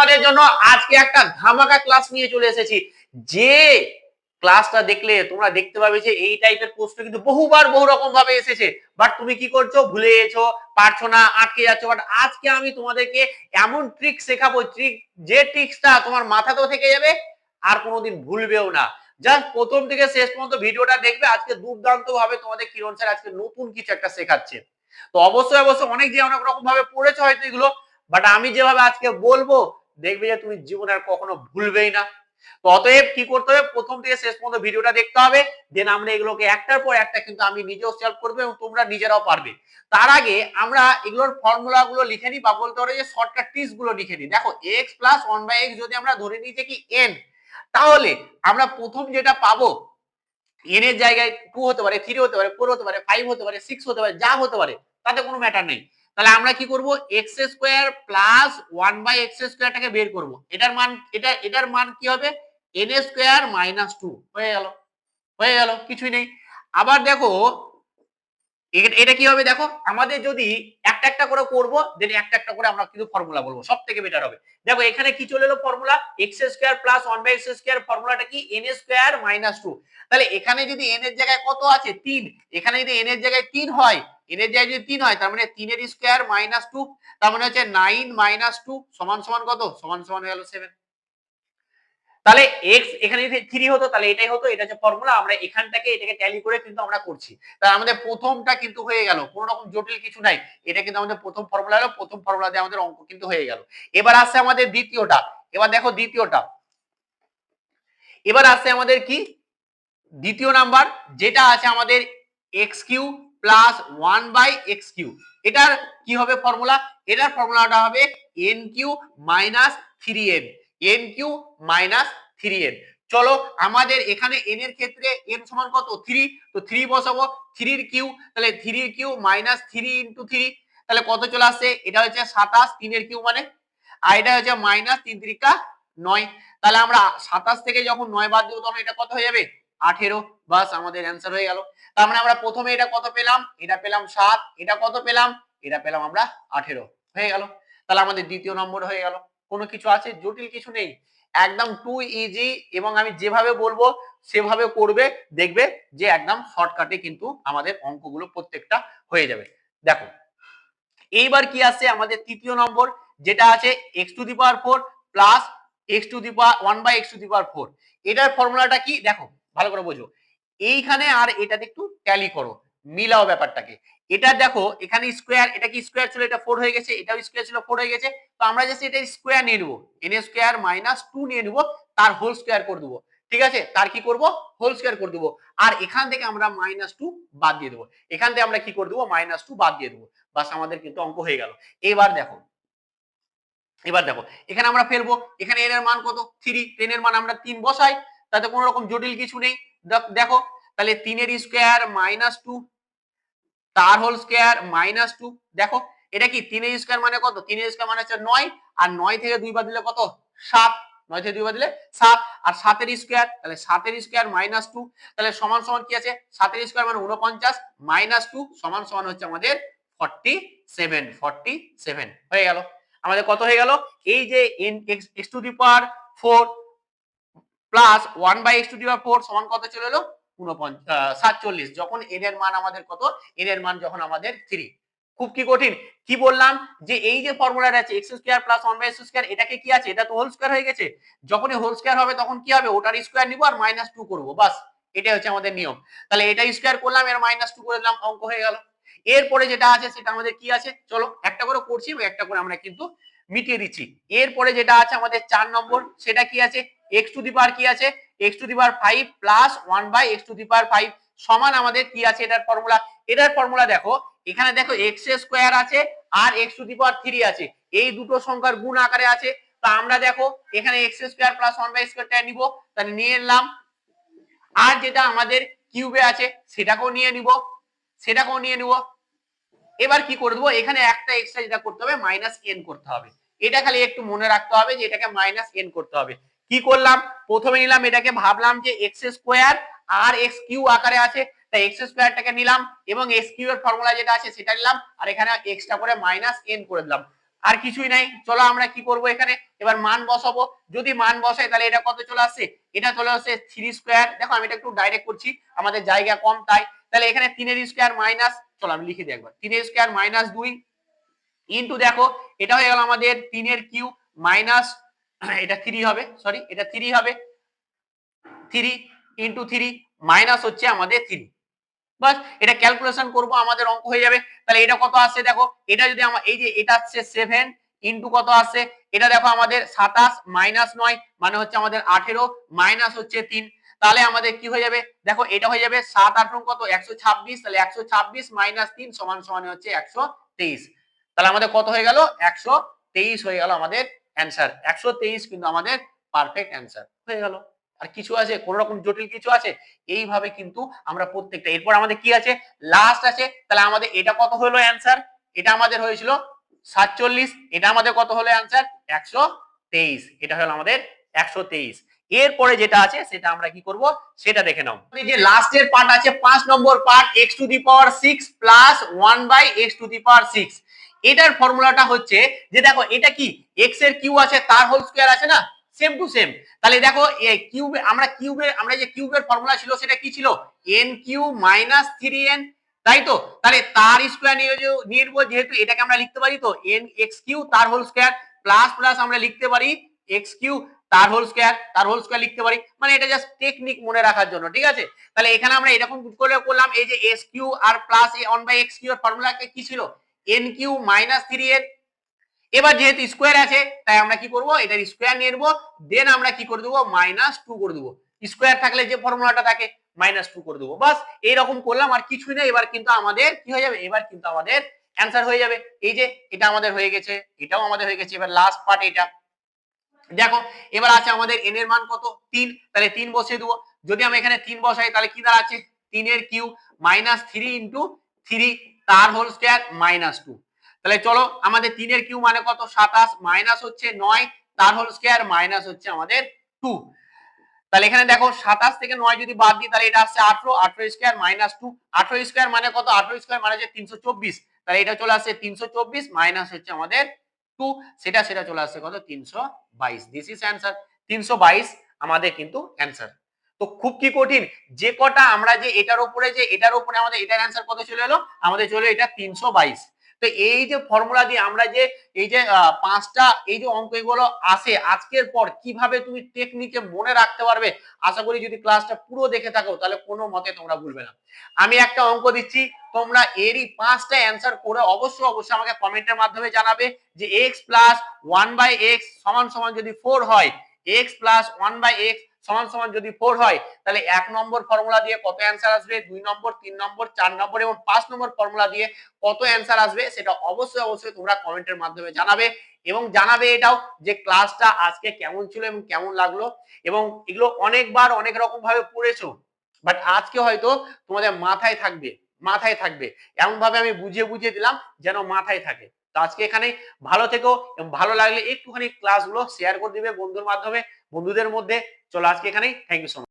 তোমাদের জন্য আজকে একটা ধামাকা ক্লাস নিয়ে চলে এসেছি। যে ক্লাসটা দেখলে তোমরা দেখতে পাবে যে এই টাইপের প্রশ্ন কিন্তু বহুবার বহু রকম ভাবে এসেছে, বাট তুমি কি করছো, ভুলে গেছো, পারছো না, আটকে যাচ্ছ। বাট আজকে আমি তোমাদেরকে এমন ট্রিক শেখাবো, ট্রিক যে ট্রিক্সটা তোমার মাথাতেও থেকে যাবে আর কোনোদিন ভুলবেও না। জাস্ট প্রথম থেকে শেষ পর্যন্ত ভিডিওটা দেখবে। আজকে দুর্দান্ত ভাবে তোমাদের কিরণ স্যার আজকে নতুন কিছু একটা শেখাচ্ছে। তো অবশ্যই অবশ্যই অনেক যে অনেক রকম ভাবে পড়েছো হয়তো এগুলো, বাট আমি যেভাবে আজকে বলবো দেখবে যে তুমি জীবনে আর কখনো ভুলবেই না। তো অতএব কি করতে হবে, প্রথম থেকে শেষ পর্যন্ত ভিডিওটা দেখতে হবে। দেন আমরা এগুলোকে একটার পর একটা কিন্তু আমি নিজেও সলভ করবো এবং তোমরা নিজেরাও পারবে। তার আগে আমরা এগুলোর ফর্মুলা গুলো লিখে নিই, বা বলতে পারো যে শর্টকাট ট্রিক্স গুলো লিখে নিই। দেখো x প্লাস 1/x যদি আমরা ধরে নিই যে কি n, তাহলে আমরা প্রথম যেটা পাবো n এর জায়গায় 2 হতে পারে, 3 হতে পারে, 4 হতে পারে, 5 হতে পারে, 6 হতে পারে, যা হতে পারে তাতে কোনো ম্যাটার নেই। তাহলে আমরা কি করব, x স্কয়ার প্লাস 1/x স্কয়ারটাকে বের করব। এটার মান এটার মান কি হবে, n স্কয়ার মাইনাস 2 হয়ে গেল। হয়ে গেল, কিছুই নেই। আবার দেখো এটা কি হবে, দেখো আমাদের যদি একটা একটা করে করব, দেন একটা একটা করে আমরা কিন্তু ফর্মুলা বলবো, সবথেকে বেটার হবে। দেখো এখানে কি চলে এলো formula, x square plus 1/x square, ফর্মুলাটা কি n স্কয়ার মাইনাস 2। তাহলে এখানে যদি n এর জায়গায় কত আছে 3, এখানে যদি n এর জায়গায় 3 হয়, n এর জায়গায় যদি 3 হয়, তার মানে 3 এর স্কয়ার মাইনাস 2, তার মানে হচ্ছে 9 মাইনাস 2 সমান সমান কত, সমান সমান হয়ে গেল 7। তাহলে x এখানে যদি 3 হতো তাহলে এটাই হতো, এটা হচ্ছে ফর্মুলা। আমরা এখানটাকে এটাকে ট্যালি করে কিন্তু আমরা করছি। তাহলে আমাদের প্রথমটা কিন্তু হয়ে গেল, কোনো রকম জটিল কিছু নাই। এটা কিন্তু আমাদের প্রথম ফর্মুলা হলো, প্রথম ফর্মুলা দিয়ে আমাদের অঙ্ক কিন্তু হয়ে গেল। এবার আসছে আমাদের দ্বিতীয়টা। এবার দেখো দ্বিতীয়টা, এবার আসছে আমাদের কি দ্বিতীয় নাম্বার, যেটা আছে আমাদের x Q plus 1/x Q. এটার কি হবে ফর্মুলা, এটার ফর্মুলাটা হবে n cube minus 3n, n cube minus 3n। চলো আমাদের এখানে n এর ক্ষেত্রে n সমান কত 3, তো 3 বসাবো, 3 এর কিউ, তাহলে 3 এর কিউ মাইনাস 3 ইনটু 3, তাহলে কত চলে আসছে, এটা হচ্ছে 27, 3 এর কিউ মানে, আর এটা হচ্ছে মাইনাস 3 3 9। তাহলে আমরা 27 থেকে যখন 9 বাদ দেব তখন এটা কত হয়ে যাবে 18। বাস আমাদের অ্যান্সার হয়ে গেল। তার মানে আমরা প্রথমে এটা কত পেলাম, এটা পেলাম 7, এটা কত পেলাম, এটা পেলাম আমরা 18, হয়ে গেল। তাহলে আমাদের দ্বিতীয় নম্বর হয়ে গেল। কোনো কিছু আছে, জটিল কিছু নেই, একদম টু ইজি। এবং আমি যেভাবে বলবো সেভাবে করবে, দেখবে যে একদম শর্টকাটে কিন্তু আমাদের অঙ্কগুলো প্রত্যেকটা হয়ে যাবে। দেখো এইবার কি আসছে আমাদের তৃতীয় নম্বর, যেটা আছে x to the power 4 plus x to the power 1/x to the power 4। এটার ফর্মুলাটা কি দেখো, ভালো করে বোঝো। এইখানে আর এটাতে একটু ট্যালি করো, মিলাও ব্যাপারটাকে। এটা দেখো এখানে স্কোয়ার, এটা কি স্কোয়ার ছিল, এটা 4 হয়ে গেছে, এটাও স্কোয়ার ছিল 4 হয়ে গেছে। তো আমরা জাস্ট এটা স্কোয়ার নিয়ে নেবো, n স্কোয়ার মাইনাস 2 নিয়ে নেবো, তার হোল স্কোয়ার করে দেবো। ঠিক আছে, তার কি করব, হোল স্কোয়ার করে দেবো। আর এখান থেকে আমরা মাইনাস 2 বাদ দিয়ে দেবো, এখান থেকে আমরা কি করে দেবো, মাইনাস 2 বাদ দিয়ে দেবো। বাস আমাদের কিন্তু অঙ্ক হয়ে গেল। এবার দেখো, এবার দেখো এখানে আমরা ফেলবো, এখানে n এর মান কত 3, 10 এর মান আমরা 3 বসাই, তাতে কোনো রকম জটিল কিছু নেই। দেখো তাহলে 3 এর স্কয়ার মাইনাস 2, তার হোল স্কয়ার মাইনাস 2। দেখো এটা কি 3 এর স্কয়ার মানে কত, 3 এর স্কয়ার মানে হচ্ছে 9, আর 9 থেকে 2 বাদ দিলে কত 7, 9 থেকে 2 বাদ দিলে 7, আর 7 এর স্কয়ার, তাহলে 7 এর স্কয়ার মাইনাস 2, তাহলে সমান সমান কি আছে, 7 এর স্কয়ার মানে 49 মাইনাস 2 সমান সমান হচ্ছে আমাদের 47, 47 হয়ে গেল। আমাদের কত হয়ে গেল, এই যে x to the power 4 plus 1/x to the power 4 সমান কত চলে এলো 47, যখন n এর মান আমাদের কত, n এর মান যখন আমাদের 3। খুব কি কঠিন, কি বললাম যে এই যে ফর্মুলাটা আছে x square plus 1/x square, এটাকে কি আছে, এটা তো হোল স্কয়ার হয়ে গেছে। যখনই হোল স্কয়ার হবে তখন কি হবে, ওটার স্কয়ার নিব আর মাইনাস 2 করব, বাস এটাই হচ্ছে আমাদের নিয়ম। তাহলে এটা স্কয়ার করলাম, এর মাইনাস 2 করে দিলাম, অঙ্ক হয়ে গেল। এরপরে যেটা আছে সেটা আমাদের কি আছে, চলো একটা করে করছি এবং একটা করে আমরা কিন্তু মিটিয়ে দিচ্ছি। এরপরে যেটা আছে আমাদের 4 নম্বর, সেটা কি আছে, x টু দি পাওয়ার কি আছে, x to the power 5 plus 1/x to the power 5 সমান আমাদের কি আছে, এটার ফর্মুলা। এটার ফর্মুলা দেখো, এখানে দেখো x স্কয়ার আছে আর x টু দি পাওয়ার 3 আছে, এই দুটো সংখ্যার গুণ আকারে আছে। তো আমরা দেখো এখানে x স্কয়ার প্লাস 1/x স্কয়ারটা নিব, তাহলে নিয়ে নিলাম। আর যেটা আমাদের কিউবে আছে সেটাকেও নিয়ে নিব, সেটাকেও নিয়ে নিব। এবার কি করে দেবো, এখানে একটা এক্সট্রা যেটা করতে হবে মাইনাস n করতে হবে। এটা খালি একটু মনে রাখতে হবে যে এটাকে মাইনাস n করতে হবে। কি করলাম, প্রথমে নিলাম এটাকে, ভাবলাম যে x স্কয়ার আর x কিউ আকারে আছে, তাই x স্কয়ারটাকে নিলাম এবং x কিউ এর ফর্মুলা যেটা আছে সেটা নিলাম, আর এখানে এক্সট্রা করে মাইনাস n করে দিলাম। আর কিছুই নাই। চলো আমরা কি করব এখানে এবার মান বসাবো। যদি মান বসাই তাহলে এটা কত চলে আসছে, এটা চলে আসছে 3 স্কয়ার। দেখো আমি এটা একটু ডাইরেক্ট করছি, আমাদের জায়গা কম তাই। তাহলে এখানে 3 এর স্কয়ার মাইনাস, চলো আমি লিখে দিই একবার, 3 এর স্কয়ার মাইনাস 2 ইনটু দেখো এটা হয়ে গেল আমাদের 3 এর কিউব মাইনাস, এটা 3 হবে, সরি এটা 3 হবে, 3 ইনটু 3 মাইনাস হচ্ছে আমাদের 3। বাস এটা ক্যালকুলেশন করব, আমাদের অঙ্ক হয়ে যাবে। তাহলে এটা কত আসছে দেখো, এটা যদি আমার এই যে এটা আসছে 7 ইনটু কত আসছে, এটা দেখো আমাদের 27 মাইনাস 9 মানে হচ্ছে আমাদের 18 মাইনাস হচ্ছে 3। তাহলে আমাদের কি হয়ে যাবে দেখো, এটা হয়ে যাবে 7 8 কত 126, তাহলে 126 মাইনাস 3 সমান সমান হচ্ছে 123। তাহলে আমাদের কত হয়ে গেল 123 হয়ে গেল আমাদের অ্যানসার। 123 কিন্তু আমাদের পারফেক্ট অ্যানসার হয়ে গেল। আর কিছু আছে, কোন রকম জটিল কিছু আছে? এইভাবে কিন্তু আমরা প্রত্যেকটা, এরপর আমাদের কি আছে লাস্ট আছে। তাহলে আমাদের এটা কত হলো অ্যানসার, এটা আমাদের হয়েছিল 47, এটা আমাদের কত হলো অ্যানসার 123, এটা হলো আমাদের 123। এরপরে যেটা আছে সেটা আমরা কি করব সেটা দেখে নাও। এই যে লাস্টের পার্ট আছে 5 number part, x to the power 6 plus 1 by x to the power 6। এটার ফর্মুলাটা হচ্ছে যে দেখো এটা কি x এর কিউ আছে তার হোল স্কয়ার আছে না, সেম টু সেম। তাহলে দেখো কিউবে আমরা যে কিউবের ফর্মুলা ছিল সেটা কি ছিল n কিউ মাইনাস 3n, তাই তো। তাহলে তার স্কয়ার নিয়ে নিব, যেহেতু এটাকে আমরা লিখতে পারি তো n x কিউ তার হোল স্কয়ার প্লাস প্লাস আমরা লিখতে পারি x কিউ তার হোল স্কয়ার লিখতে পারি, মানে এটা জাস্ট টেকনিক মনে রাখার জন্য, ঠিক আছে। তাহলে এখানে আমরা এরকম করে করলাম, এই যে s কিউ আর প্লাস 1 বাই x কিউ এর ফর্মুলা কি ছিল n কিউ মাইনাস 3n। এবার যেহেতু স্কয়ার আছে তাই আমরা কি করব এটার স্কয়ার নিয়ে নেব, দেন আমরা কি করে দেব -2 করে দেব। স্কয়ার থাকলে যে ফর্মুলাটা থাকে -2 করে দেব, বাস এইরকম করলাম আর কিছুই না। এবার কিন্তু আমাদের কি হয়ে যাবে, এবার কিন্তু আমাদের অ্যানসার হয়ে যাবে। এই যে এটা আমাদের হয়ে গেছে, এটাও আমাদের হয়ে গেছে। এবার লাস্ট পার্ট এটা দেখো, এবার আছে আমাদের n এর মান কত 3, তাহলে 3 বসিয়ে দেব। যদি আমি এখানে 3 বসাই তাহলে কি দাঁড়াচ্ছে 3 এর কিউব মাইনাস 3 ইনটু 3 তার হোল স্কয়ার -2। তাহলে চলো আমাদের 3 এর কিউব মানে কত 27 মাইনাস হচ্ছে 9 তার হোল স্কয়ার মাইনাস হচ্ছে আমাদের 2। তাহলে এখানে দেখো 27 থেকে 9 যদি বাদ দিই তাহলে এটা আসছে 18, 18 স্কয়ার মাইনাস 2, 18 স্কয়ার মানে কত 18 স্কয়ার মানে হচ্ছে 324, তাহলে এটা চলে আসছে 324 মাইনাস হচ্ছে আমাদের 2, সেটা চলে আসছে কত 322। দিস ইজ অ্যানসার 322 আমাদের কিন্তু অ্যানসার। তো খুব কি কঠিন, যে কটা আমরা যে এটার উপরে আমাদের এটার অ্যানসার কত চলে এলো, আমাদের চলে এটা 322। তো এই যে ফর্মুলা দিয়ে আমরা যে এই যে পাঁচটা এই যে অঙ্ক এগুলো আসে আজকের পর কিভাবে তুমি টেকনিকে মনে রাখতে পারবে, আশা করি যদি ক্লাসটা পুরো দেখে থাকো তাহলে কোনো মতে তোমরা ভুলবে না। আমি একটা অঙ্ক দিচ্ছি, তোমরা এরই 5টা অ্যানসার করে অবশ্যই আমাকে কমেন্টের মাধ্যমে জানাবে যে x প্লাস 1 বাই x সমান সমান যদি 4 হয়, x প্লাস 1 বাই x সমান সমান যদি 4 হয়, তাহলে 1 নম্বর ফর্মুলা দিয়ে কত অ্যানসার আসবে, 2 নম্বর, 3 নম্বর, 4 নম্বর এবং 5 নম্বর ফর্মুলা দিয়ে কত অ্যানসার আসবে সেটা অবশ্যই তোমরা কমেন্টের মাধ্যমে জানাবে। এবং জানাবে এটাও যে ক্লাসটা আজকে কেমন ছিল এবং কেমন লাগলো, এবং এগুলো অনেকবার অনেক রকম ভাবে পড়েছো, বাট আজকে হয়তো তোমাদের মাথায় থাকবে এমন ভাবে আমি বুঝিয়ে দিলাম যেন মাথায় থাকে। তো আজকে এখানে ভালো থেকো, এবং ভালো লাগলে একটুখানি ক্লাসগুলো শেয়ার করে দিবে বন্ধুদের মধ্যে। চলো আজকে এখানেই, থ্যাংক ইউ সো মাচ।